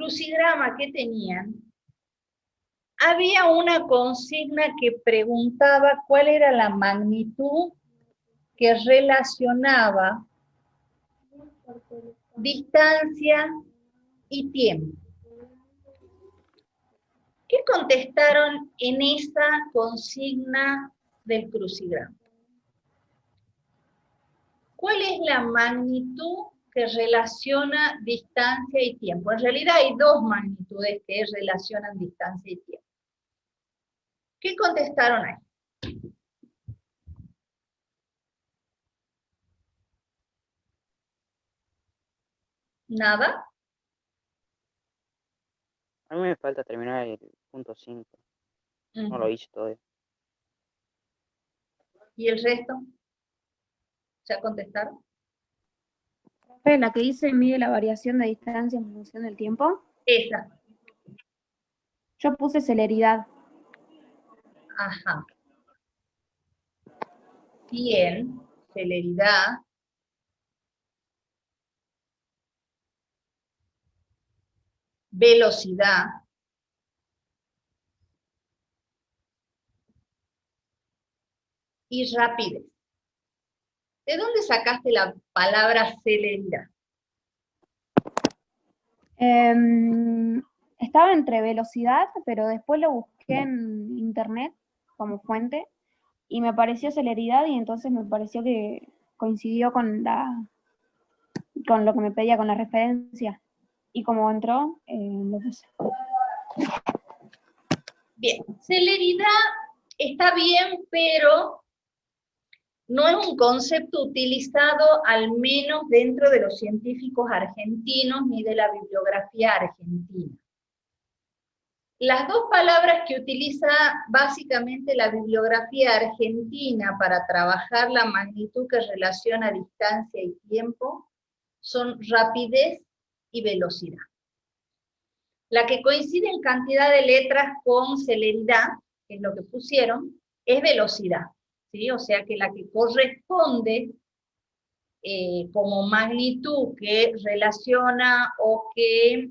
crucigrama que tenían, había una consigna que preguntaba cuál era la magnitud que relacionaba distancia y tiempo. ¿Qué contestaron en esa consigna del crucigrama? ¿Cuál es la magnitud que relaciona distancia y tiempo? En realidad hay dos magnitudes que relacionan distancia y tiempo. ¿Qué contestaron ahí? ¿Nada? A mí me falta terminar el punto 5. No lo hice todavía. ¿Y el resto? ¿Ya contestaron? La que dice mide la variación de distancia en función del tiempo. Esa. Yo puse celeridad. Ajá. Bien, celeridad. Velocidad. Y rapidez. ¿De dónde sacaste la palabra celeridad? Estaba entre velocidad, pero después lo busqué en internet como fuente y me pareció celeridad y entonces me pareció que coincidió con lo que me pedía, con la referencia. Y como entró, lo puse. Bien, celeridad está bien, pero no es un concepto utilizado al menos dentro de los científicos argentinos ni de la bibliografía argentina. Las dos palabras que utiliza básicamente la bibliografía argentina para trabajar la magnitud que relaciona distancia y tiempo son rapidez y velocidad. La que coincide en cantidad de letras con celeridad, que es lo que pusieron, es velocidad, ¿sí? O sea que la que corresponde como magnitud que relaciona o que,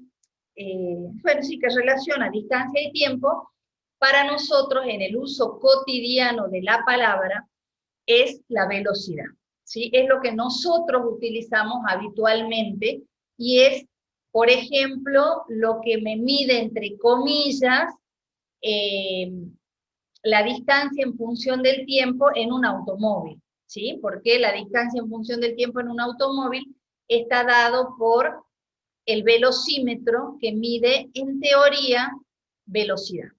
bueno, sí, que relaciona distancia y tiempo, para nosotros en el uso cotidiano de la palabra es la velocidad, ¿sí? Es lo que nosotros utilizamos habitualmente y es, por ejemplo, lo que me mide, entre comillas, la distancia en función del tiempo en un automóvil, ¿sí? Porque la distancia en función del tiempo en un automóvil está dado por el velocímetro que mide, en teoría, velocidad.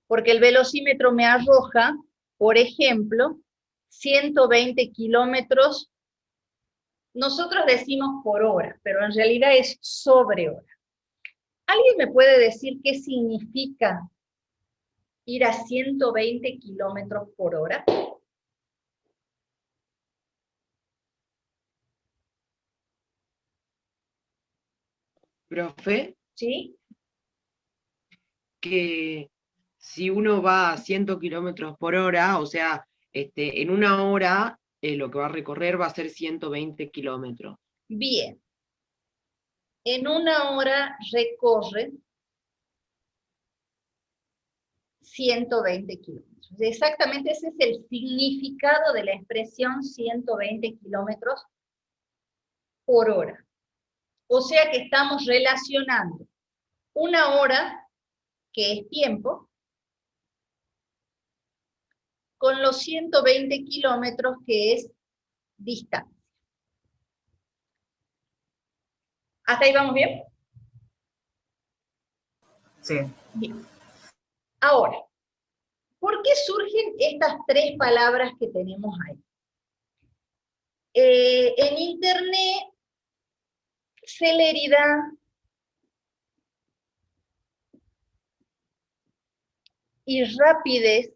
Porque el velocímetro me arroja, por ejemplo, 120 kilómetros, nosotros decimos por hora, pero en realidad es sobre hora. ¿Alguien me puede decir qué significa ir a 120 kilómetros por hora? Profe, ¿Sí? que si uno va a 100 kilómetros por hora, o sea, en una hora lo que va a recorrer va a ser 120 kilómetros. Bien. En una hora recorre 120 kilómetros. Exactamente ese es el significado de la expresión 120 kilómetros por hora. O sea que estamos relacionando una hora, que es tiempo, con los 120 kilómetros, que es distancia. ¿Hasta ahí vamos bien? Sí. Bien. Ahora, ¿por qué surgen estas tres palabras que tenemos ahí? En internet, celeridad y rapidez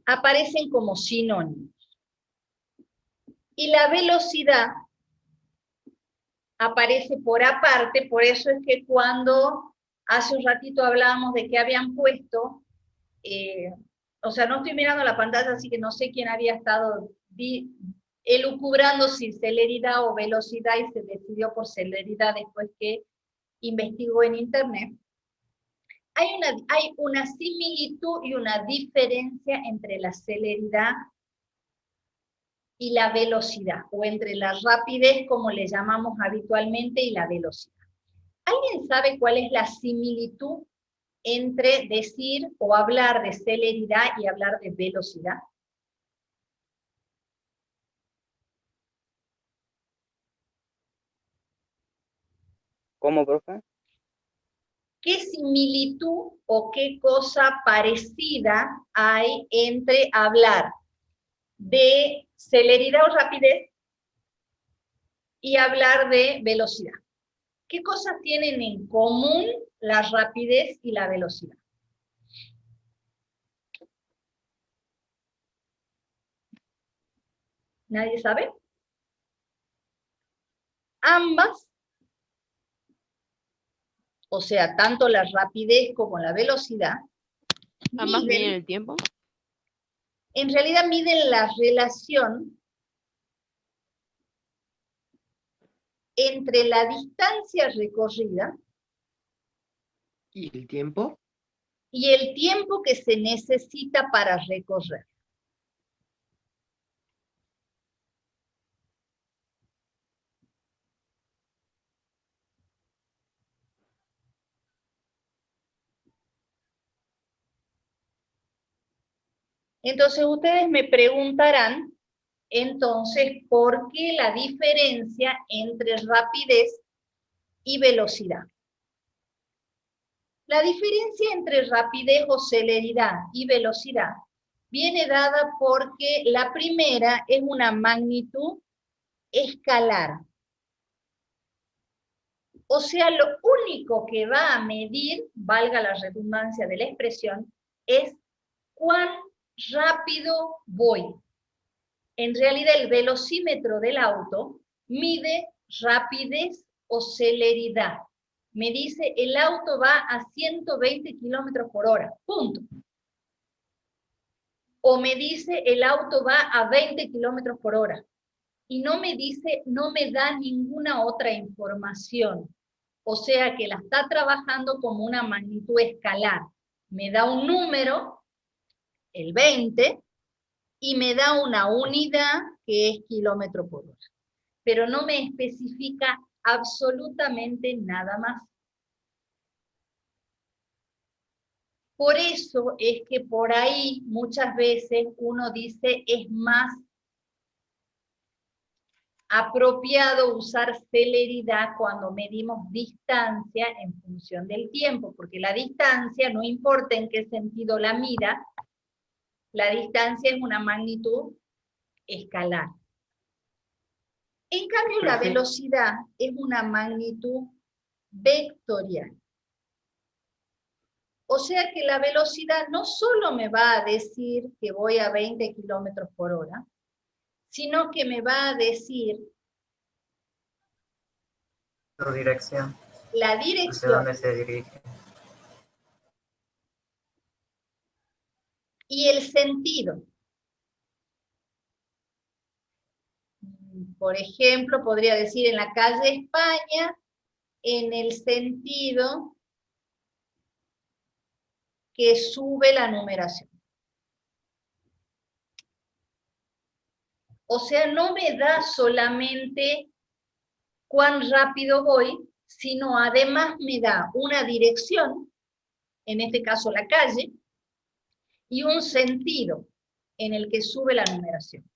aparecen como sinónimos. Y la velocidad aparece por aparte, por eso es que cuando hace un ratito hablábamos de que habían puesto, o sea, no estoy mirando la pantalla, así que no sé quién había estado elucubrando si celeridad o velocidad, y se decidió por celeridad después que investigó en internet. Hay una similitud y una diferencia entre la celeridad y la velocidad, o entre la rapidez, como le llamamos habitualmente, y la velocidad. ¿Alguien sabe cuál es la similitud entre decir o hablar de celeridad y hablar de velocidad? ¿Cómo, profe? ¿Qué similitud o qué cosa parecida hay entre hablar de celeridad o rapidez y hablar de velocidad? ¿Qué cosas tienen en común la rapidez y la velocidad? ¿Nadie sabe? Ambas, o sea, tanto la rapidez como la velocidad, ¿Ambas miden el tiempo? en realidad miden la relación entre la distancia recorrida ¿Y el tiempo? y el tiempo que se necesita para recorrer. Entonces ustedes me preguntarán, entonces, ¿por qué la diferencia entre rapidez y velocidad? La diferencia entre rapidez o celeridad y velocidad viene dada porque la primera es una magnitud escalar. O sea, lo único que va a medir, valga la redundancia de la expresión, es cuán rápido voy. En realidad el velocímetro del auto mide rapidez o celeridad. Me dice el auto va a 120 kilómetros por hora, punto. O me dice el auto va a 20 kilómetros por hora. Y no me dice, no me da ninguna otra información. O sea que la está trabajando como una magnitud escalar. Me da un número, el 20, y me da una unidad que es kilómetro por hora. Pero no me especifica absolutamente nada más. Por eso es que por ahí muchas veces uno dice es más apropiado usar celeridad cuando medimos distancia en función del tiempo, porque la distancia, no importa en qué sentido la mida, la distancia es una magnitud escalar. En cambio, la velocidad es una magnitud vectorial. O sea que la velocidad no solo me va a decir que voy a 20 kilómetros por hora, sino que me va a decir su dirección, la hacia dirección dónde se dirige. y el sentido. Por ejemplo, podría decir en la calle España, en el sentido que sube la numeración. O sea, no me da solamente cuán rápido voy, sino además me da una dirección, en este caso la calle, y un sentido en el que sube la numeración.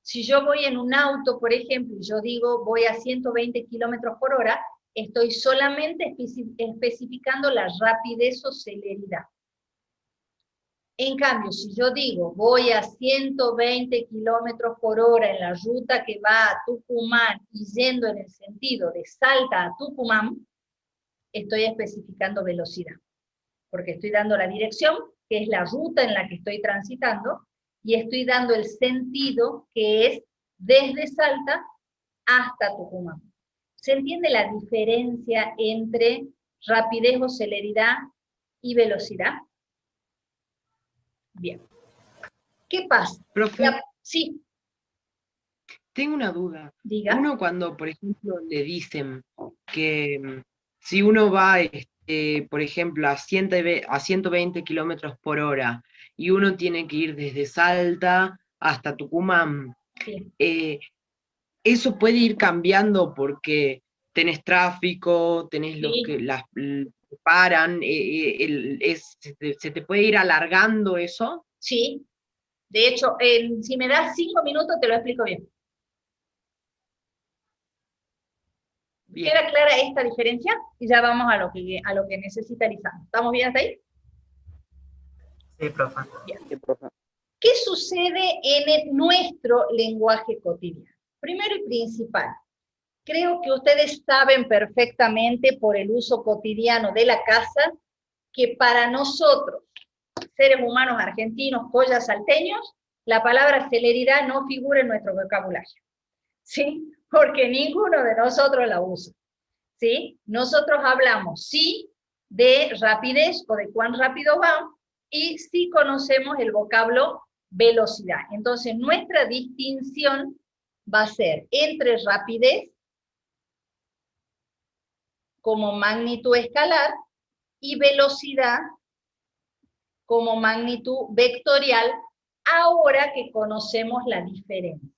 Si yo voy en un auto, por ejemplo, y yo digo voy a 120 kilómetros por hora, estoy solamente especificando la rapidez o celeridad. En cambio, si yo digo voy a 120 kilómetros por hora en la ruta que va a Tucumán y yendo en el sentido de Salta a Tucumán, estoy especificando velocidad, porque estoy dando la dirección, que es la ruta en la que estoy transitando, y estoy dando el sentido, que es desde Salta hasta Tucumán. ¿Se entiende la diferencia entre rapidez o celeridad y velocidad? Bien. ¿Qué pasa? Profe, Sí. Tengo una duda. Diga. Uno cuando, por ejemplo, le dicen que si uno va, por ejemplo, a 120 kilómetros por hora y uno tiene que ir desde Salta hasta Tucumán, Sí. eso puede ir cambiando porque tenés tráfico, tenés los Sí. que paran, ¿se te puede ir alargando eso? Sí. De hecho, si me das 5 minutos te lo explico bien. Bien. ¿Queda clara esta diferencia? Y ya vamos a lo que necesita Lisandro. ¿Estamos bien hasta ahí? Sí, profe. Sí, profe. ¿Qué sucede en nuestro lenguaje cotidiano? Primero y principal, creo que ustedes saben perfectamente por el uso cotidiano de la casa que para nosotros, seres humanos argentinos, collas salteños, la palabra celeridad no figura en nuestro vocabulario, ¿sí? Porque ninguno de nosotros la usa, ¿sí? Nosotros hablamos, sí, de rapidez o de cuán rápido va, y sí conocemos el vocablo velocidad. Entonces, nuestra distinción va a ser entre rapidez como magnitud escalar y velocidad como magnitud vectorial, ahora que conocemos la diferencia.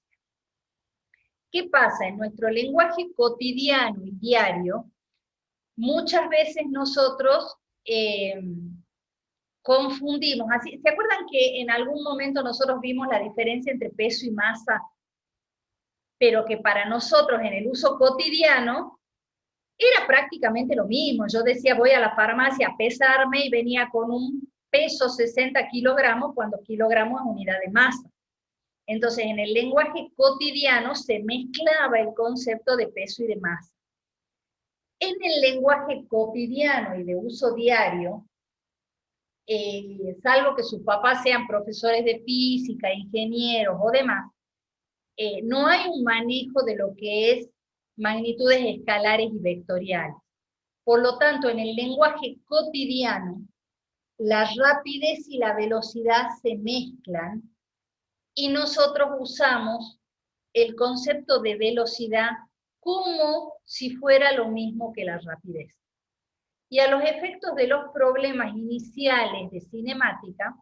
¿Qué pasa? En nuestro lenguaje cotidiano y diario, muchas veces nosotros confundimos. Así, ¿se acuerdan que en algún momento nosotros vimos la diferencia entre peso y masa? Pero que para nosotros en el uso cotidiano era prácticamente lo mismo. Yo decía, voy a la farmacia a pesarme y venía con un peso 60 kilogramos, cuando kilogramos es unidad de masa. Entonces, en el lenguaje cotidiano se mezclaba el concepto de peso y de masa. En el lenguaje cotidiano y de uso diario, salvo que sus papás sean profesores de física, ingenieros o demás, no hay un manejo de lo que es magnitudes escalares y vectoriales. Por lo tanto, en el lenguaje cotidiano, la rapidez y la velocidad se mezclan y nosotros usamos el concepto de velocidad como si fuera lo mismo que la rapidez. Y a los efectos de los problemas iniciales de cinemática,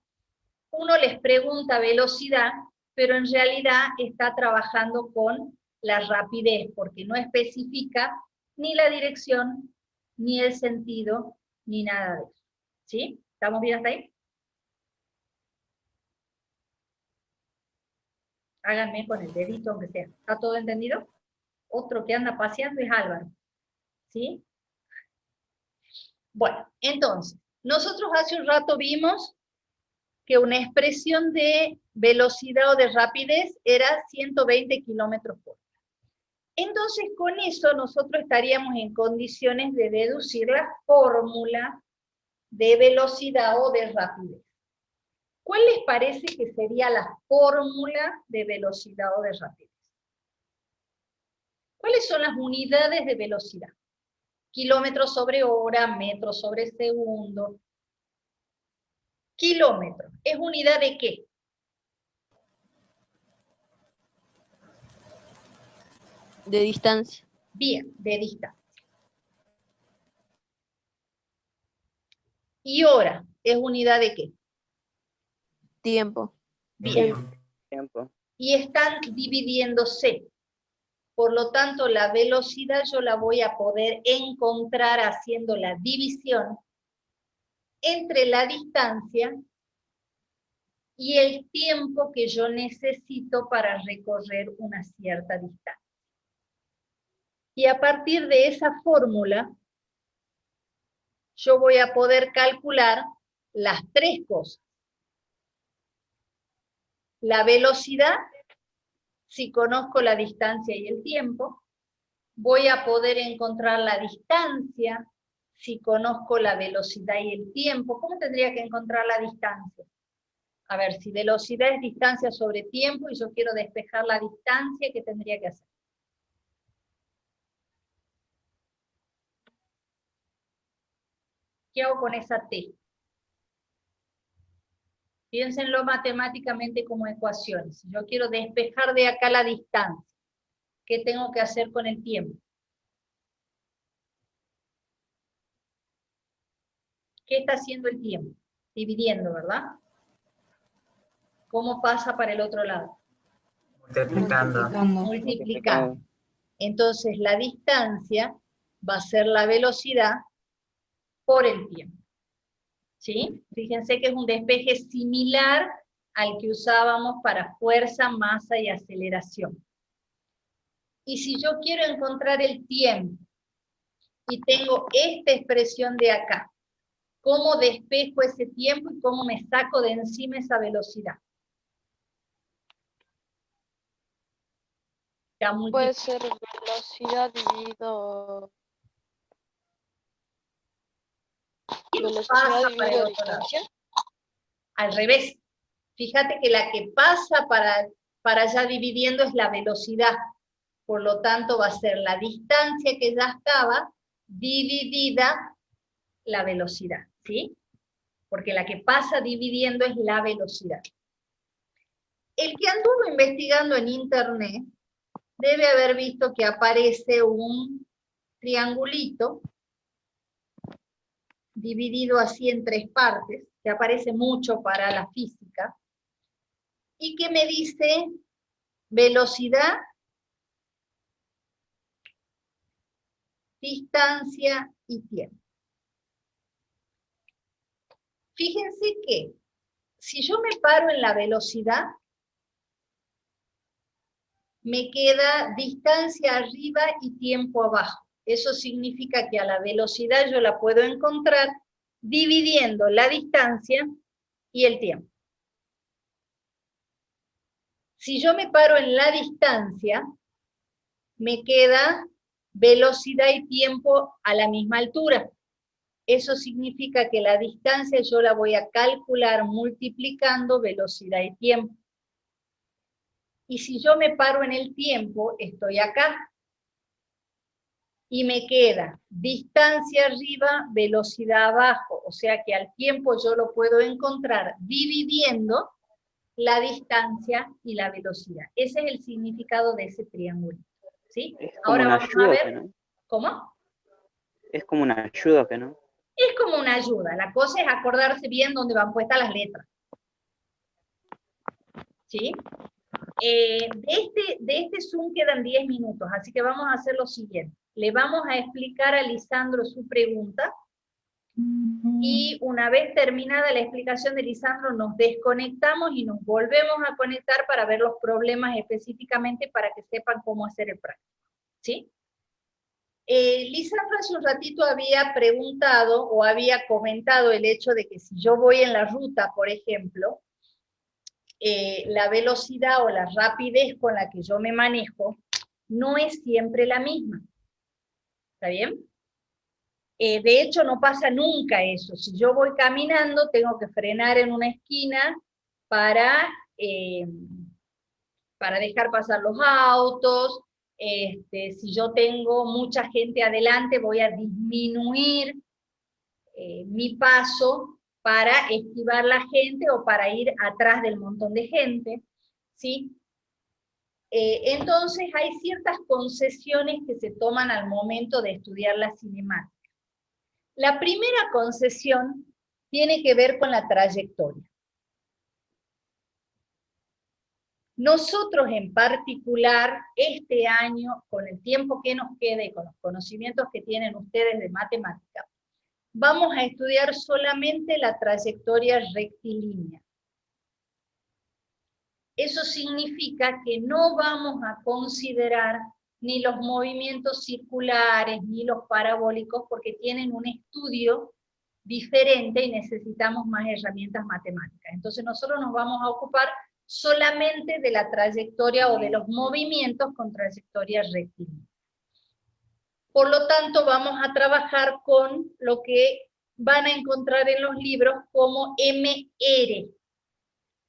uno les pregunta velocidad, pero en realidad está trabajando con la rapidez, porque no especifica ni la dirección, ni el sentido, ni nada de eso. ¿Sí? ¿Estamos bien hasta ahí? Háganme con el dedito, aunque sea. ¿Está todo entendido? Otro que anda paseando es Álvaro. ¿Sí? Bueno, entonces, nosotros hace un rato vimos que una expresión de velocidad o de rapidez era 120 kilómetros por hora. Entonces, con eso nosotros estaríamos en condiciones de deducir la fórmula de velocidad o de rapidez. ¿Cuál les parece que sería la fórmula de velocidad o de rapidez? ¿Cuáles son las unidades de velocidad? Kilómetros sobre hora, metros sobre segundo. Kilómetro, ¿es unidad de qué? De distancia. Bien, de distancia. ¿Y hora es unidad de qué? Tiempo. Bien. Tiempo. Y están dividiéndose. Por lo tanto, la velocidad yo la voy a poder encontrar haciendo la división entre la distancia y el tiempo que yo necesito para recorrer una cierta distancia. Y a partir de esa fórmula, yo voy a poder calcular las tres cosas. La velocidad, si conozco la distancia y el tiempo. Voy a poder encontrar la distancia si conozco la velocidad y el tiempo. ¿Cómo tendría que encontrar la distancia? A ver, si velocidad es distancia sobre tiempo y yo quiero despejar la distancia, ¿qué tendría que hacer? ¿Qué hago con esa t? Piénsenlo matemáticamente como ecuaciones. Si yo quiero despejar de acá la distancia, ¿Qué tengo que hacer con el tiempo? ¿Qué está haciendo el tiempo? Dividiendo, ¿verdad? ¿Cómo pasa para el otro lado? Multiplicando. Multiplicando. Entonces la distancia va a ser la velocidad por el tiempo. ¿Sí? Fíjense que es un despeje similar al que usábamos para fuerza, masa y aceleración. Y si yo quiero encontrar el tiempo y tengo esta expresión de acá, ¿cómo despejo ese tiempo y cómo me saco de encima esa velocidad? Puede ser velocidad dividido ¿Qué velocidad pasa para el dividido otro lado? distancia. Al revés. Fíjate que la que pasa para allá dividiendo es la velocidad. Por lo tanto, va a ser la distancia que ya estaba dividida la velocidad, ¿sí? Porque la que pasa dividiendo es la velocidad. El que anduvo investigando en internet debe haber visto que aparece un triangulito dividido así en 3 partes, que aparece mucho para la física, y que me dice velocidad, distancia y tiempo. Fíjense que si yo me paro en la velocidad, me queda distancia arriba y tiempo abajo. Eso significa que a la velocidad yo la puedo encontrar dividiendo la distancia y el tiempo. Si yo me paro en la distancia, me queda velocidad y tiempo a la misma altura. Eso significa que la distancia yo la voy a calcular multiplicando velocidad y tiempo. Y si yo me paro en el tiempo, estoy acá. Y me queda distancia arriba, velocidad abajo. O sea que al tiempo yo lo puedo encontrar dividiendo la distancia y la velocidad. Ese es el significado de ese triángulo. ¿Sí? Es como Ahora una vamos a ayuda, ver. ¿no? ¿Cómo? Es como una ayuda, ¿que no? Es como una ayuda. La cosa es acordarse bien dónde van puestas las letras. ¿Sí? De este Zoom quedan 10 minutos, así que vamos a hacer lo siguiente. Le vamos a explicar a Lisandro su pregunta, y una vez terminada la explicación de Lisandro, nos desconectamos y nos volvemos a conectar para ver los problemas específicamente para que sepan cómo hacer el práctico. ¿Sí? Lisandro hace un ratito había preguntado o había comentado el hecho de que si yo voy en la ruta, por ejemplo, la velocidad o la rapidez con la que yo me manejo no es siempre la misma. ¿Está bien? De hecho, no pasa nunca eso. Si yo voy caminando, tengo que frenar en una esquina para dejar pasar los autos. Si yo tengo mucha gente adelante, voy a disminuir mi paso para esquivar la gente o para ir atrás del montón de gente, ¿sí? Entonces hay ciertas concesiones que se toman al momento de estudiar la cinemática. La primera concesión tiene que ver con la trayectoria. Nosotros en particular, este año, con el tiempo que nos quede y con los conocimientos que tienen ustedes de matemática, vamos a estudiar solamente la trayectoria rectilínea. Eso significa que no vamos a considerar ni los movimientos circulares, ni los parabólicos, porque tienen un estudio diferente y necesitamos más herramientas matemáticas. Entonces nosotros nos vamos a ocupar solamente de la trayectoria o de los movimientos con trayectoria rectilínea. Por lo tanto, vamos a trabajar con lo que van a encontrar en los libros como MR.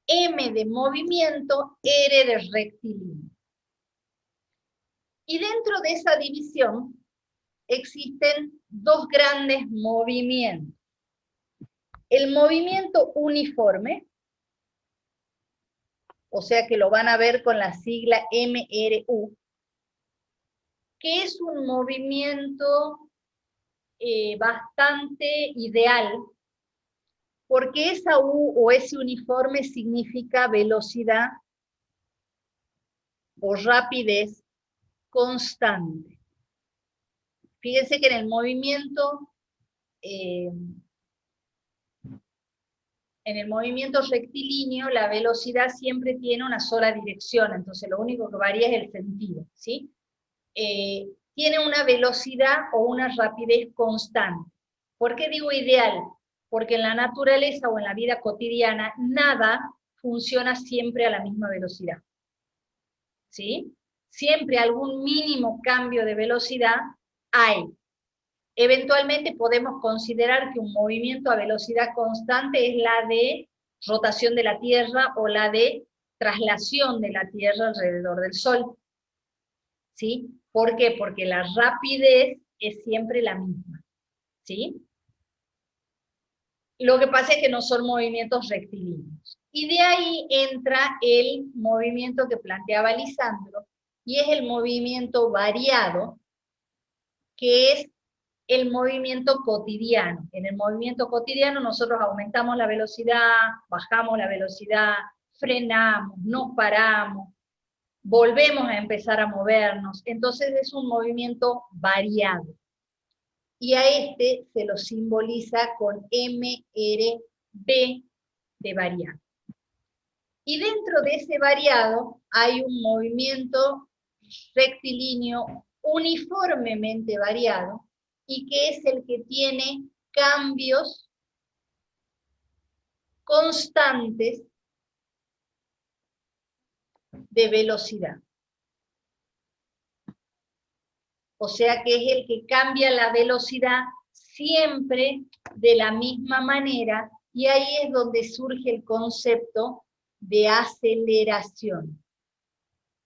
M de movimiento, R de rectilíneo. Y dentro de esa división existen dos grandes movimientos. El movimiento uniforme, o sea que lo van a ver con la sigla MRU, que es un movimiento bastante ideal, porque esa U o ese uniforme significa velocidad o rapidez constante. Fíjense que en el movimiento rectilíneo, la velocidad siempre tiene una sola dirección, entonces lo único que varía es el sentido, ¿sí? Tiene una velocidad o una rapidez constante. ¿Por qué digo ideal? Porque en la naturaleza o en la vida cotidiana, nada funciona siempre a la misma velocidad, ¿sí? Siempre algún mínimo cambio de velocidad hay. Eventualmente podemos considerar que un movimiento a velocidad constante es la de rotación de la Tierra o la de traslación de la Tierra alrededor del Sol. ¿Sí? ¿Por qué? Porque la rapidez es siempre la misma. ¿Sí? Lo que pasa es que no son movimientos rectilíneos. Y de ahí entra el movimiento que planteaba Lisandro, y es el movimiento variado, que es el movimiento cotidiano. En el movimiento cotidiano nosotros aumentamos la velocidad, bajamos la velocidad, frenamos, nos paramos, volvemos a empezar a movernos. Entonces es un movimiento variado. Y a este se lo simboliza con MRB de variado. Y dentro de ese variado hay un movimiento rectilíneo uniformemente variado, y que es el que tiene cambios constantes de velocidad. O sea que es el que cambia la velocidad siempre de la misma manera, y ahí es donde surge el concepto de aceleración.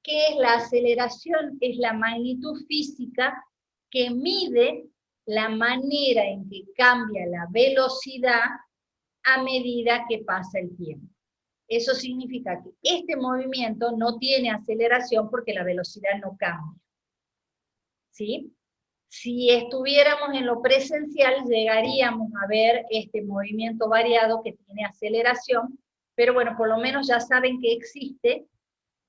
¿Qué es la aceleración? Es la magnitud física que mide la manera en que cambia la velocidad a medida que pasa el tiempo. Eso significa que este movimiento no tiene aceleración porque la velocidad no cambia. ¿Sí? Si estuviéramos en lo presencial, llegaríamos a ver este movimiento variado que tiene aceleración, pero bueno, por lo menos ya saben que existe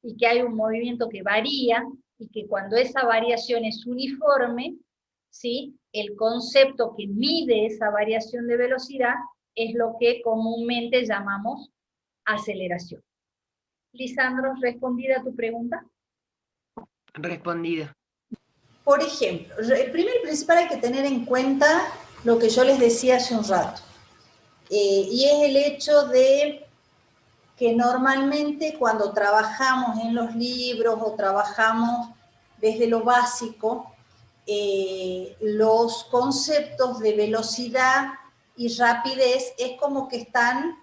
y que hay un movimiento que varía, y que cuando esa variación es uniforme, ¿sí? El concepto que mide esa variación de velocidad es lo que comúnmente llamamos aceleración. Lisandro, ¿respondida a tu pregunta? Respondida. Por ejemplo, primero y principal hay que tener en cuenta lo que yo les decía hace un rato, y es el hecho de que normalmente cuando trabajamos en los libros o trabajamos desde lo básico, los conceptos de velocidad y rapidez es como que están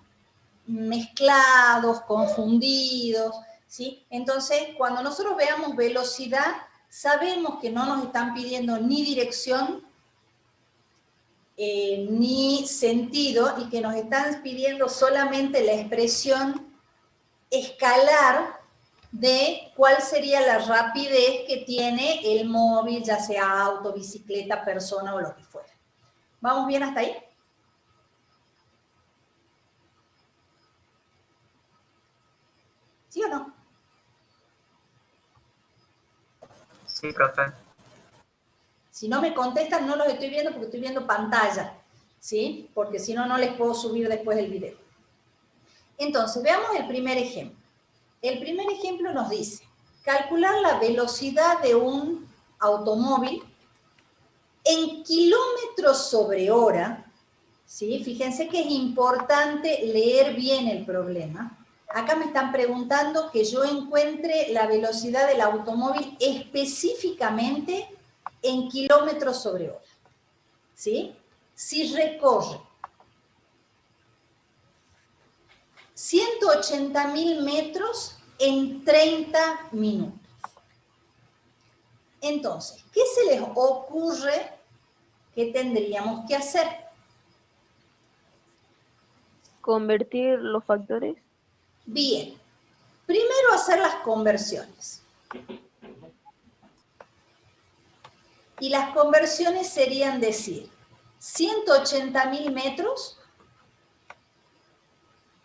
mezclados, confundidos, ¿sí? Entonces, cuando nosotros veamos velocidad, sabemos que no nos están pidiendo ni dirección, ni sentido, y que nos están pidiendo solamente la expresión escalar de cuál sería la rapidez que tiene el móvil, ya sea auto, bicicleta, persona o lo que fuera. ¿Vamos bien hasta ahí? ¿Sí o no? Sí, profe. Si no me contestan, no los estoy viendo porque estoy viendo pantalla, ¿sí? Porque si no, no les puedo subir después el video. Entonces, veamos el primer ejemplo. El primer ejemplo nos dice, calcular la velocidad de un automóvil en kilómetros sobre hora, ¿sí? Fíjense que es importante leer bien el problema. Acá me están preguntando que yo encuentre la velocidad del automóvil específicamente en kilómetros sobre hora, ¿sí? Si recorre 180.000 metros en 30 minutos. Entonces, ¿qué se les ocurre que tendríamos que hacer? Convertir los factores. Bien, primero hacer las conversiones. Y las conversiones serían decir, 180.000 metros.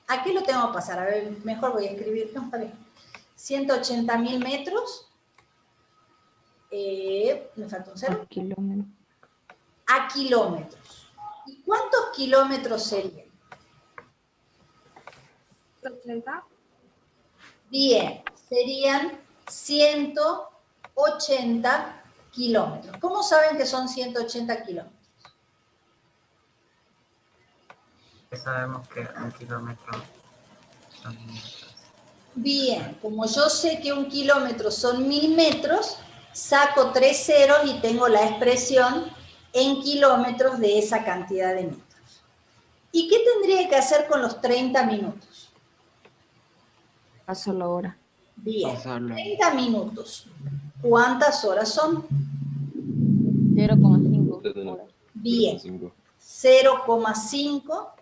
¿A qué lo tengo que pasar? A ver, mejor voy a escribir. No, está bien. 180.000 metros. Me falta un cero. A kilómetros. ¿Y cuántos kilómetros serían? 80. Bien, serían 180 kilómetros. ¿Cómo saben que son 180 kilómetros? Sabemos que un kilómetro son 1000 metros. Bien, como yo sé que un kilómetro son 1000 metros, saco 3 ceros y tengo la expresión en kilómetros de esa cantidad de metros. ¿Y qué tendría que hacer con los 30 minutos? Paso la hora. Bien, Pasarlo. 30 minutos. ¿Cuántas horas son? 0,5 horas. Bien, 0,5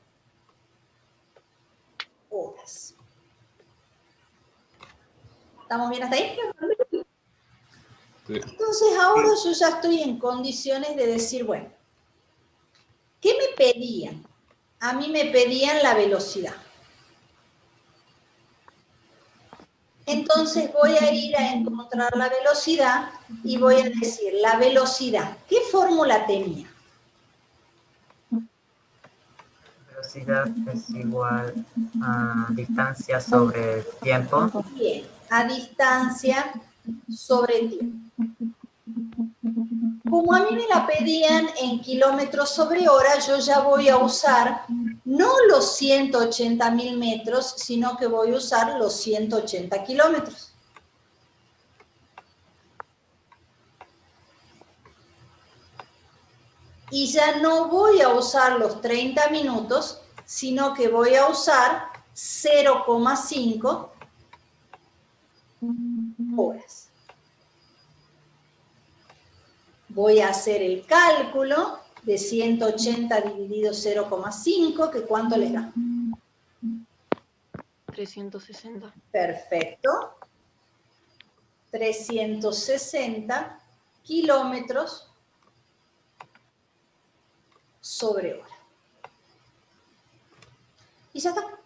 horas. ¿Estamos bien hasta ahí? Entonces ahora yo ya estoy en condiciones de decir, bueno, ¿qué me pedían? A mí me pedían la velocidad. Entonces voy a ir a encontrar la velocidad y voy a decir, la velocidad, ¿qué fórmula tenía? Velocidad es igual a distancia sobre tiempo. Bien, a distancia sobre tiempo. Como a mí me la pedían en kilómetros sobre hora, yo ya voy a usar no los 180.000 metros, sino que voy a usar los 180 kilómetros. Y ya no voy a usar los 30 minutos, sino que voy a usar 0,5 horas. Voy a hacer el cálculo de 180 dividido 0,5, que ¿cuánto le da? 360. Perfecto. 360 kilómetros sobre hora. Y ya está.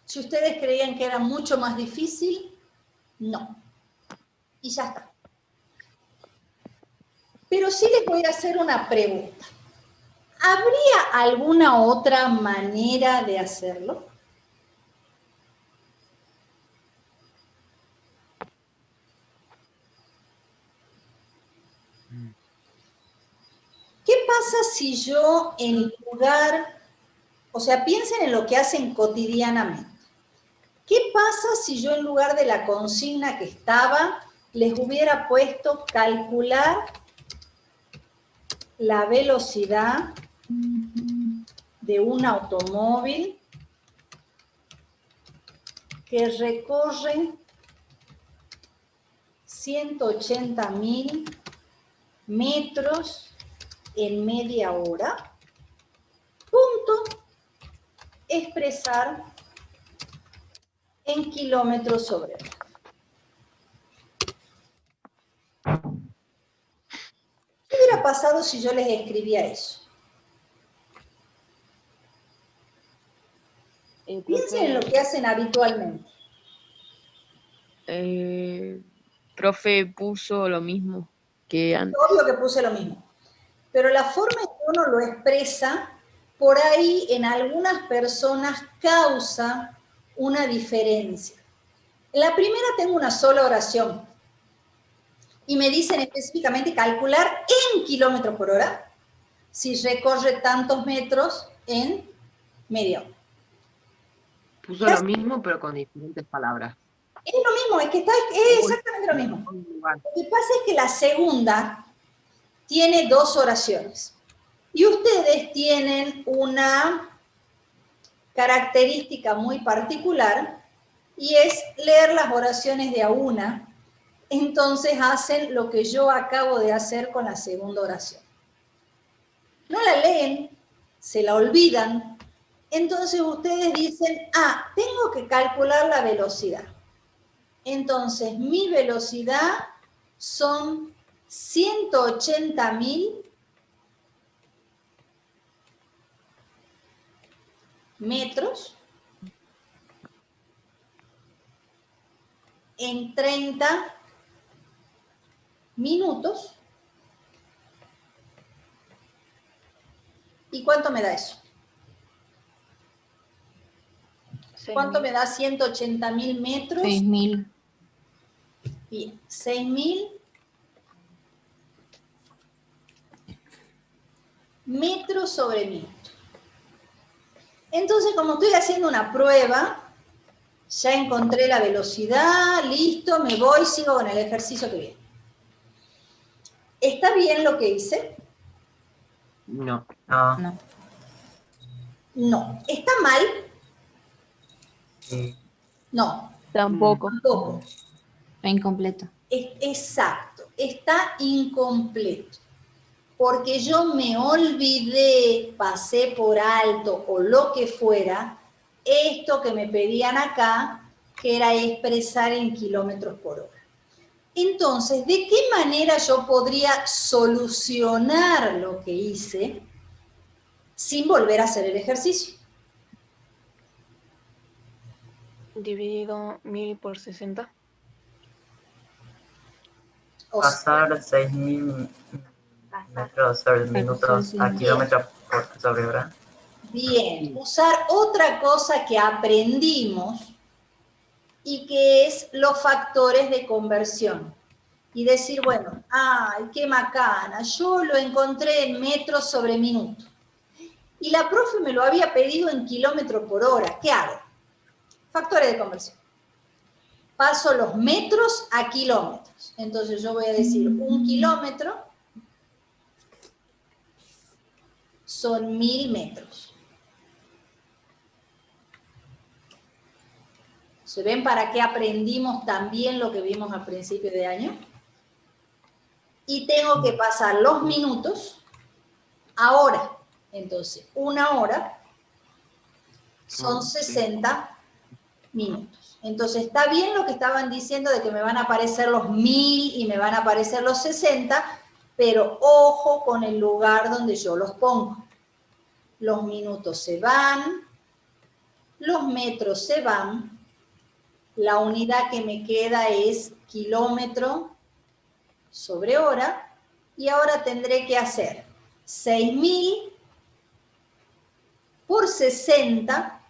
Si ustedes creían que era mucho más difícil, no. Y ya está. Pero sí les voy a hacer una pregunta. ¿Habría alguna otra manera de hacerlo? ¿Qué pasa si yo en lugar, o sea, piensen en lo que hacen cotidianamente? ¿Qué pasa si yo en lugar de la consigna que estaba, les hubiera puesto calcular la velocidad de un automóvil que recorre 180.000 metros en media hora? Punto. Expresar en kilómetros sobre hora. ¿Qué hubiera pasado si yo les escribía eso? Piensen en lo que hacen habitualmente. Profe puso lo mismo que antes. Obvio que puse lo mismo. Pero la forma en que uno lo expresa, por ahí en algunas personas causa una diferencia. En la primera tengo una sola oración. Y me dicen específicamente calcular en kilómetros por hora si recorre tantos metros en media hora. Puso lo mismo, pero con diferentes palabras. Es lo mismo, es exactamente lo mismo. Lo que pasa es que la segunda tiene dos oraciones. Y ustedes tienen una característica muy particular y es leer las oraciones de a una. Entonces hacen lo que yo acabo de hacer con la segunda oración. No la leen, se la olvidan. Entonces ustedes dicen, tengo que calcular la velocidad. Entonces mi velocidad son 180.000 metros en 30 minutos. ¿Y cuánto me da eso? ¿Cuánto me da 180.000 metros? 6.000. Bien, 6.000 metros sobre minuto. Entonces, como estoy haciendo una prueba, ya encontré la velocidad, listo, me voy, sigo con el ejercicio que viene. ¿Está bien lo que hice? No. No. No. No. ¿Está mal? Sí. No, Tampoco. tampoco. Está incompleto. Exacto, está incompleto. Porque yo me olvidé, pasé por alto o lo que fuera, esto que me pedían acá, que era expresar en kilómetros por hora. Entonces, ¿de qué manera yo podría solucionar lo que hice sin volver a hacer el ejercicio? Dividido 1000 por 60. O sea, Pasar 6.000 metros sobre minutos a kilómetros sobre hora. bien, usar otra cosa que aprendimos y que es los factores de conversión. Y decir, bueno, ¡ay, qué macana! Yo lo encontré en metros sobre minuto. Y la profe me lo había pedido en kilómetros por hora. ¿Qué hago? Factores de conversión. Paso los metros a kilómetros. Entonces yo voy a decir, 1 kilómetro son 1000 metros. ¿Se ven para qué aprendimos también lo que vimos al principio de año? Y tengo que pasar los minutos a hora. Entonces, 1 hora son 60 minutos. Entonces, está bien lo que estaban diciendo de que me van a aparecer los 1000 y me van a aparecer los 60, pero ojo con el lugar donde yo los pongo. Los minutos se van, los metros se van, la unidad que me queda es kilómetro sobre hora, y ahora tendré que hacer 6.000 por 60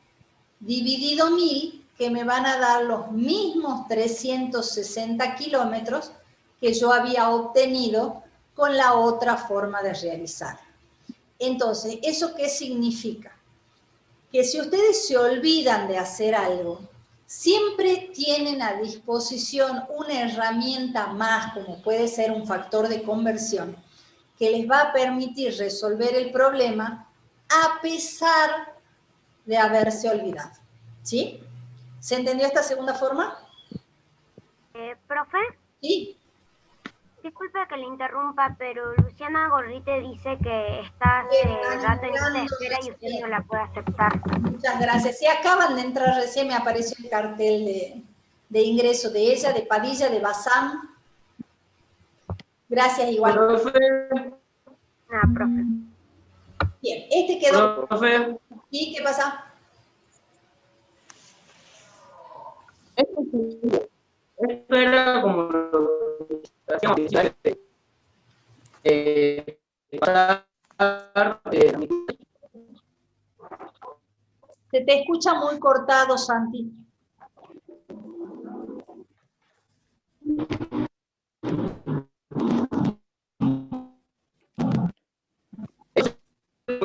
dividido 1000, que me van a dar los mismos 360 kilómetros que yo había obtenido con la otra forma de realizar. Entonces, ¿eso qué significa? Que si ustedes se olvidan de hacer algo, siempre tienen a disposición una herramienta más, como puede ser un factor de conversión, que les va a permitir resolver el problema a pesar de haberse olvidado. ¿Sí? ¿Se entendió esta segunda forma? Profe, Sí. disculpe que le interrumpa, pero Luciana Gorrite dice que está hace rato en lista de espera y usted no la puede aceptar. Muchas gracias. Sí, acaban de entrar recién, me apareció el cartel de ingreso de ella, de Padilla, de Bazán. Gracias igual. Profe, Nada, profe. Bien, este quedó. profe. ¿Y qué pasa? Esto era como lo que hacíamos inicialmente. Pasar, Se te escucha muy cortado, Santi.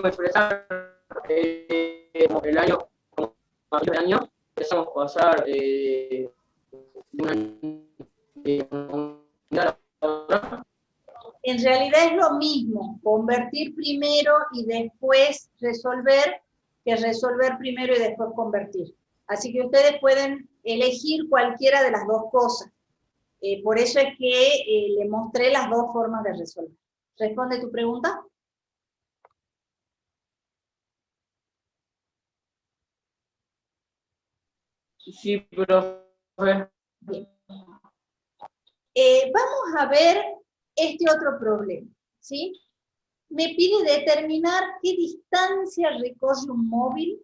expresar el año, como a fin de año, empezamos a pasar de una unidad a otra. En realidad es lo mismo, convertir primero y después resolver, que resolver primero y después convertir. Así que ustedes pueden elegir cualquiera de las dos cosas. Por eso es que le mostré las dos formas de resolver. ¿Responde tu pregunta? Sí, profe. Bien. Vamos a ver este otro problema, ¿sí? Me pide determinar qué distancia recorre un móvil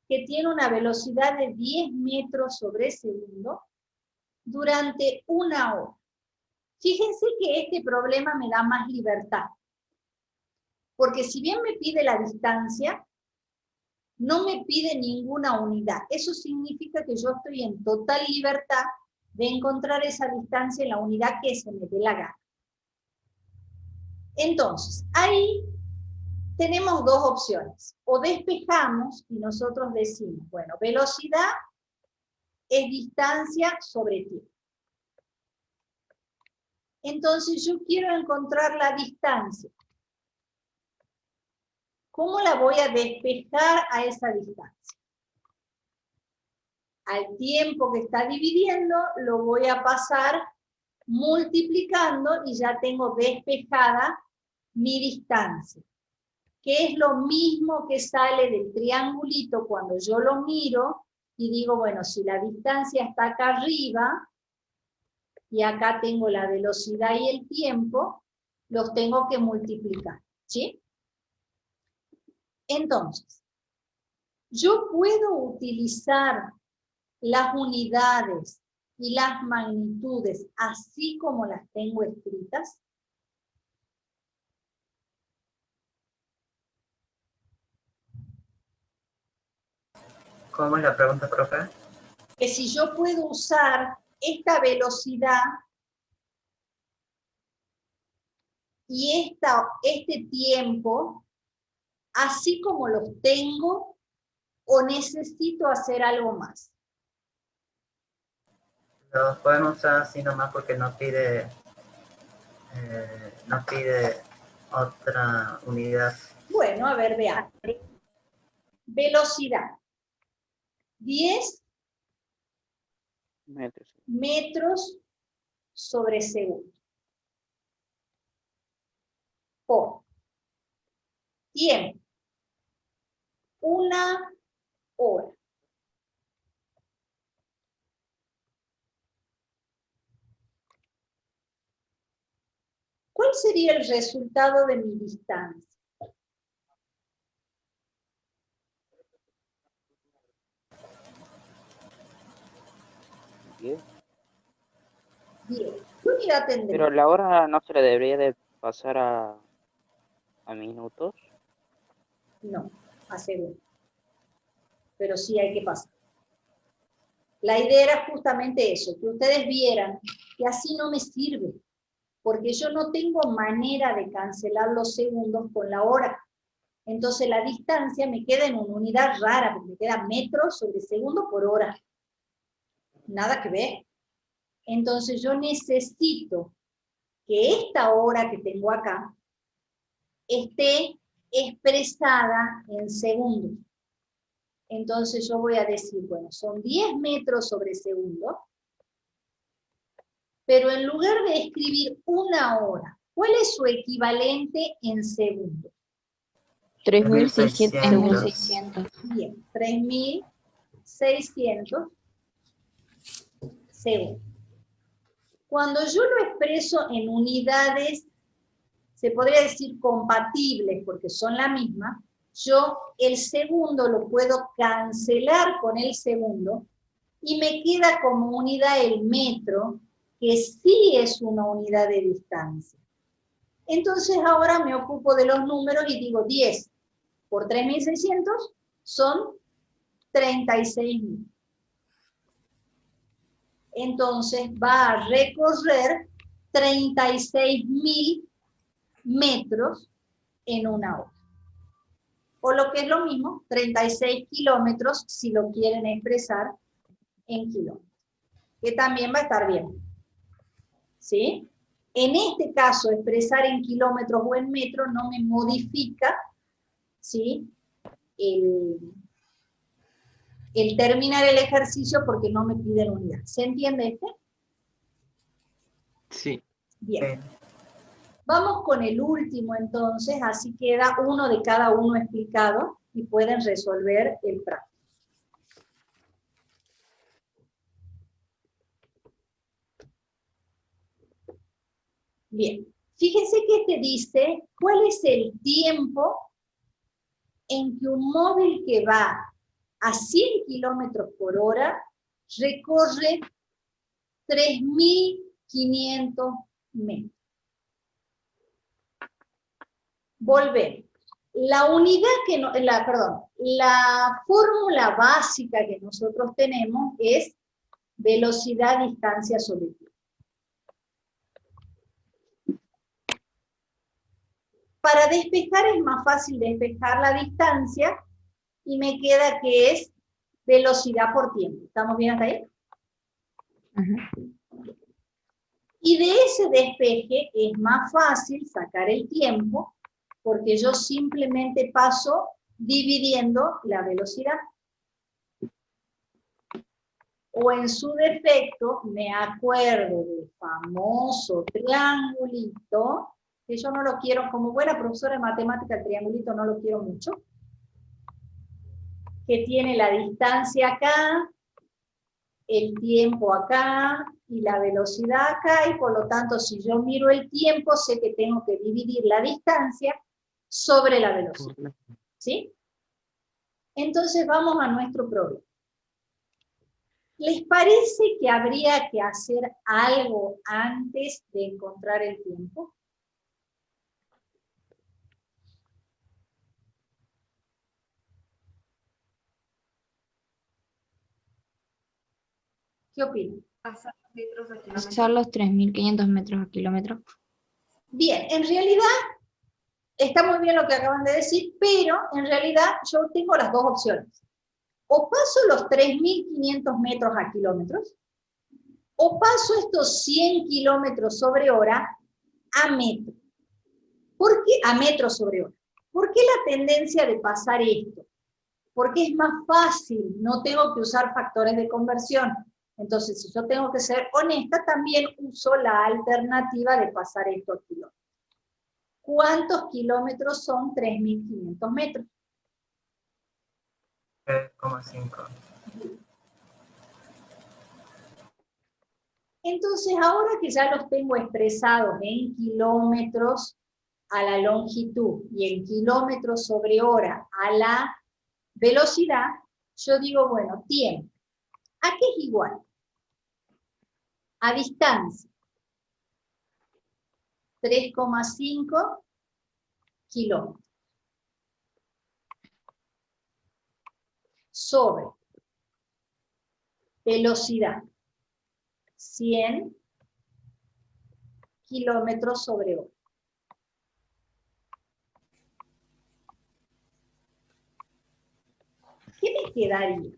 que tiene una velocidad de 10 metros sobre segundo durante 1 hora. Fíjense que este problema me da más libertad, porque si bien me pide la distancia, no me pide ninguna unidad. Eso significa que yo estoy en total libertad de encontrar esa distancia en la unidad que se me dé la gana. Entonces, ahí tenemos dos opciones. O despejamos y nosotros decimos, bueno, velocidad es distancia sobre tiempo. Entonces yo quiero encontrar la distancia. ¿Cómo la voy a despejar a esa distancia? Al tiempo que está dividiendo, lo voy a pasar multiplicando y ya tengo despejada mi distancia. Que es lo mismo que sale del triangulito cuando yo lo miro y digo, bueno, si la distancia está acá arriba, y acá tengo la velocidad y el tiempo, los tengo que multiplicar, ¿sí? Entonces, yo puedo utilizar las unidades y las magnitudes así como las tengo escritas. ¿Cómo es la pregunta, profe? Que si yo puedo usar esta velocidad y este tiempo, así como los tengo, o necesito hacer algo más. Los podemos usar así nomás porque no pide otra unidad. Bueno, a ver, veamos. Velocidad. 10 metros sobre segundo. Por tiempo. 1 hora. ¿Cuál sería el resultado de mi distancia? ¿10? 10. ¿Qué unidad tendría? Pero la hora no se le debería de pasar a minutos. No, a segundo. Pero sí hay que pasar. La idea era justamente eso, que ustedes vieran que así no me sirve, porque yo no tengo manera de cancelar los segundos con la hora. Entonces la distancia me queda en una unidad rara, porque me queda metros sobre segundo por hora. Nada que ver. Entonces yo necesito que esta hora que tengo acá esté expresada en segundos. Entonces yo voy a decir, bueno, son 10 metros sobre segundo, pero en lugar de escribir 1 hora, ¿cuál es su equivalente en segundos? 3.600. Bien, 3.600 segundos. Cuando yo lo expreso en unidades, se podría decir compatibles, porque son la misma, yo el segundo lo puedo cancelar con el segundo, y me queda como unidad el metro, que sí es una unidad de distancia. Entonces ahora me ocupo de los números y digo 10 por 3.600 son 36.000. Entonces va a recorrer 36.000 metros en 1 hora. O lo que es lo mismo, 36 kilómetros si lo quieren expresar en kilómetros. Que también va a estar bien. ¿Sí? En este caso, expresar en kilómetros o en metros no me modifica, ¿sí?, el terminar el ejercicio porque no me piden unidad. ¿Se entiende este? Sí. Bien. Vamos con el último entonces, así queda uno de cada uno explicado y pueden resolver el práctico. Bien, fíjense que te dice cuál es el tiempo en que un móvil que va a 100 kilómetros por hora recorre 3.500 metros. Volvemos. La fórmula básica que nosotros tenemos es velocidad, distancia sobre tiempo. Para despejar es más fácil despejar la distancia y me queda que es velocidad por tiempo. ¿Estamos bien hasta ahí? Y de ese despeje es más fácil sacar el tiempo porque yo simplemente paso dividiendo la velocidad. O en su defecto, me acuerdo del famoso triangulito, que yo no lo quiero, como buena profesora de matemática, el triangulito no lo quiero mucho, que tiene la distancia acá, el tiempo acá, y la velocidad acá, y por lo tanto, si yo miro el tiempo, sé que tengo que dividir la distancia sobre la velocidad. ¿Sí? Entonces vamos a nuestro problema. ¿Les parece que habría que hacer algo antes de encontrar el tiempo? ¿Qué opinan? Pasar los 3.500 metros a kilómetro. Bien, en realidad, está muy bien lo que acaban de decir, pero en realidad yo tengo las dos opciones. O paso los 3.500 metros a kilómetros, o paso estos 100 kilómetros sobre hora a metro. ¿Por qué a metros sobre hora? ¿Por qué la tendencia de pasar esto? Porque es más fácil, no tengo que usar factores de conversión. Entonces, si yo tengo que ser honesta, también uso la alternativa de pasar esto a kilómetros. ¿Cuántos kilómetros son 3.500 metros? 3,5. Entonces, ahora que ya los tengo expresados en kilómetros a la longitud y en kilómetros sobre hora a la velocidad, yo digo, bueno, tiempo. ¿A qué es igual? A distancia. 3,5 kilómetros. Sobre velocidad. 100 kilómetros sobre hora. ¿Qué me quedaría?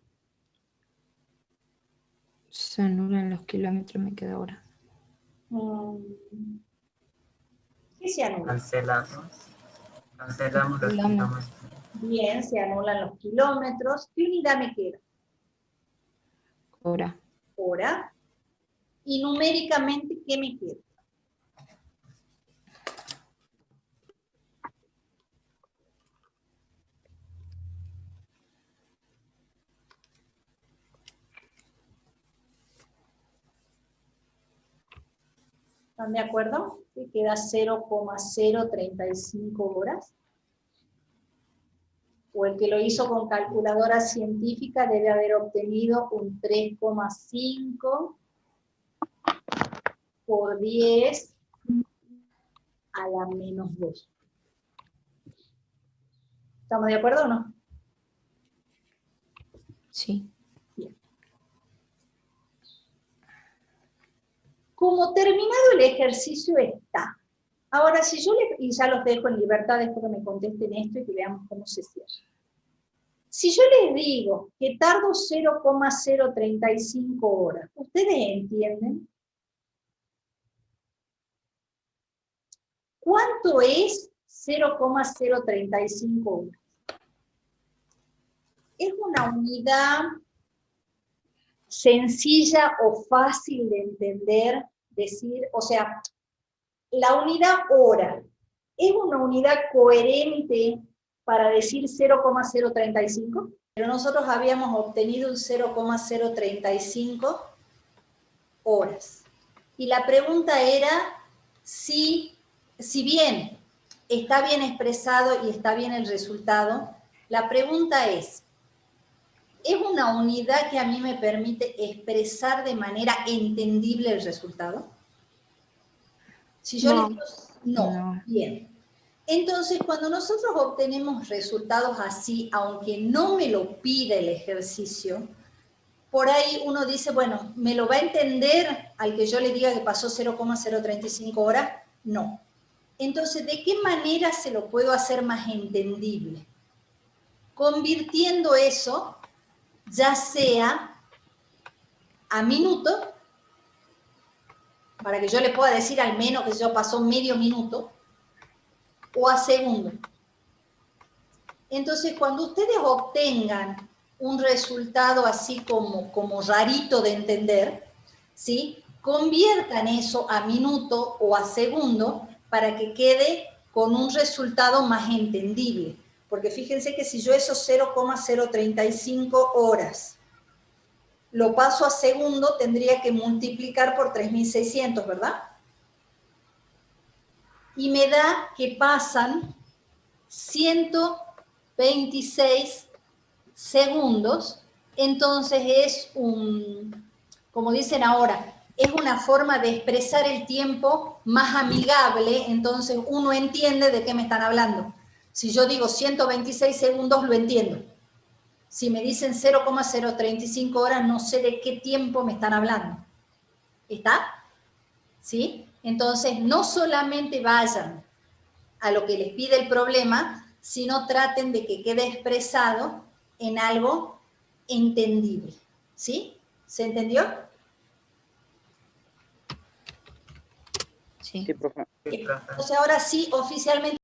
Se anulan los kilómetros, me queda ahora. ¿Qué se anula? Cancelamos los kilómetros. Bien, se anulan los kilómetros. ¿Qué unidad me queda? Hora. Hora. Y numéricamente, ¿qué me queda? ¿Están de acuerdo? Que queda 0,035 horas. O el que lo hizo con calculadora científica debe haber obtenido un 3,5 por 10 a la menos 2. ¿Estamos de acuerdo o no? Sí. Bien. Como terminado el ejercicio está. Ahora, si yo les, y ya los dejo en libertad después que me contesten esto y que veamos cómo se cierra. Si yo les digo que tardo 0,035 horas, ¿ustedes entienden? ¿Cuánto es 0,035 horas? Es una unidad sencilla o fácil de entender, decir, o sea, la unidad hora, ¿es una unidad coherente para decir 0,035? Pero nosotros habíamos obtenido un 0,035 horas. Y la pregunta era, si bien está bien expresado y está bien el resultado, la pregunta es una unidad que a mí me permite expresar de manera entendible el resultado? Si yo No. le digo no, bien. Entonces, cuando nosotros obtenemos resultados así, aunque no me lo pida el ejercicio, por ahí uno dice, bueno, ¿me lo va a entender al que yo le diga que pasó 0,035 horas? No. Entonces, ¿de qué manera se lo puedo hacer más entendible? Convirtiendo eso, ya sea a minuto, para que yo le pueda decir al menos que yo pasó medio minuto, o a segundo. Entonces, cuando ustedes obtengan un resultado así como rarito de entender, ¿sí? Conviertan eso a minuto o a segundo para que quede con un resultado más entendible. Porque fíjense que si yo esos 0,035 horas lo paso a segundo, tendría que multiplicar por 3.600, ¿verdad? Y me da que pasan 126 segundos, entonces es como dicen ahora, es una forma de expresar el tiempo más amigable, entonces uno entiende de qué me están hablando. Si yo digo 126 segundos, lo entiendo. Si me dicen 0,035 horas, no sé de qué tiempo me están hablando. ¿Está? ¿Sí? Entonces, no solamente vayan a lo que les pide el problema, sino traten de que quede expresado en algo entendible. ¿Sí? ¿Se entendió? Sí. Sí, profe. Sí, profe. Entonces, ahora sí, oficialmente